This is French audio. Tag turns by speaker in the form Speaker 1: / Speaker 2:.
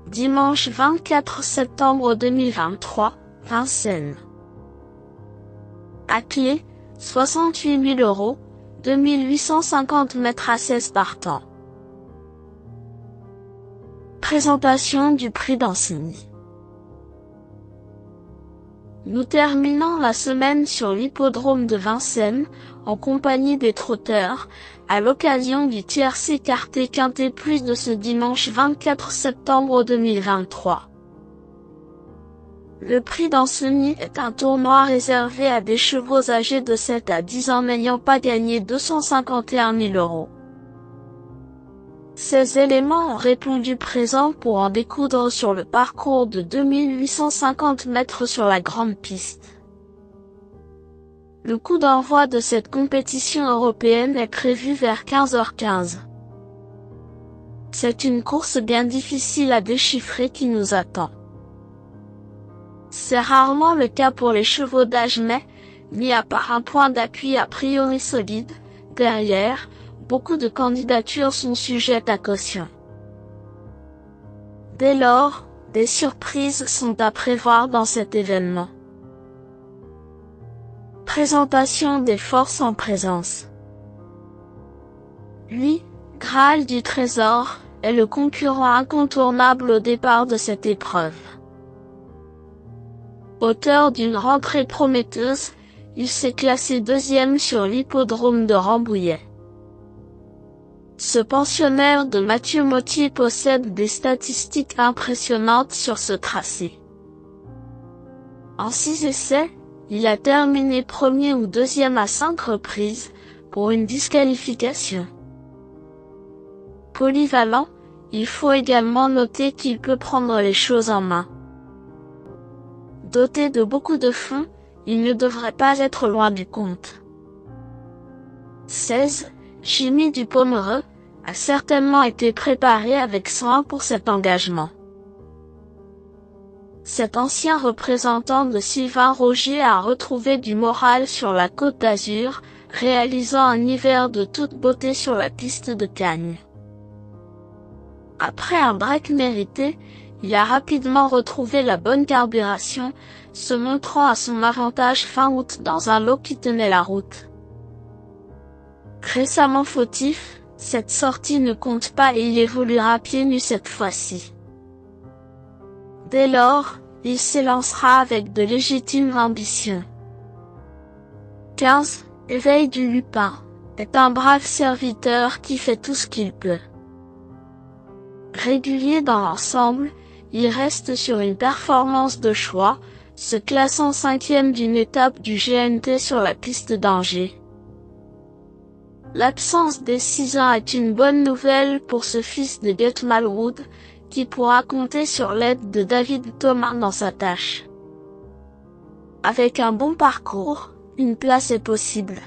Speaker 1: Dimanche 24 septembre 2023, Vincennes. À clé, 68 000 €, 2850 mètres à 16 partants. Présentation du prix d'Ancenis. Nous terminons la semaine sur l'hippodrome de Vincennes, en compagnie des trotteurs, à l'occasion du tiercé quarté quinté plus de ce dimanche 24 septembre 2023. Le prix d'Ancenis est un tournoi réservé à des chevaux âgés de 7 à 10 ans n'ayant pas gagné 251 000 €. Ces éléments ont répondu présents pour en découdre sur le parcours de 2850 mètres sur la grande piste. Le coup d'envoi de cette compétition européenne est prévu vers 15h15. C'est une course bien difficile à déchiffrer qui nous attend. C'est rarement le cas pour les chevaux d'âge mais, mis à part un point d'appui a priori solide, derrière, beaucoup de candidatures sont sujettes à caution. Dès lors, des surprises sont à prévoir dans cet événement. Présentation des forces en présence. Lui, Graal du Trésor, est le concurrent incontournable au départ de cette épreuve. Auteur d'une rentrée prometteuse, il s'est classé deuxième sur l'hippodrome de Rambouillet. Ce pensionnaire de Mathieu Mottier possède des statistiques impressionnantes sur ce tracé. En 6 essais, il a terminé premier ou deuxième à 5 reprises, pour une disqualification. Polyvalent, il faut également noter qu'il peut prendre les choses en main. Doté de beaucoup de fond, il ne devrait pas être loin du compte. 16. Jimmy Dupomereux a certainement été préparé avec soin pour cet engagement. Cet ancien représentant de Sylvain Rogier a retrouvé du moral sur la Côte d'Azur, réalisant un hiver de toute beauté sur la piste de Cagnes. Après un break mérité, il a rapidement retrouvé la bonne carburation, se montrant à son avantage fin août dans un lot qui tenait la route. Récemment fautif, cette sortie ne compte pas et il évoluera pieds nus cette fois-ci. Dès lors, il s'élancera avec de légitimes ambitions. 15. Éveil du Lupin est un brave serviteur qui fait tout ce qu'il peut. Régulier dans l'ensemble, il reste sur une performance de choix, se classant 5e d'une étape du GNT sur la piste d'Angers. L'absence des 6 ans est une bonne nouvelle pour ce fils de Gutmalwood, qui pourra compter sur l'aide de David Thomas dans sa tâche. Avec un bon parcours, une place est possible.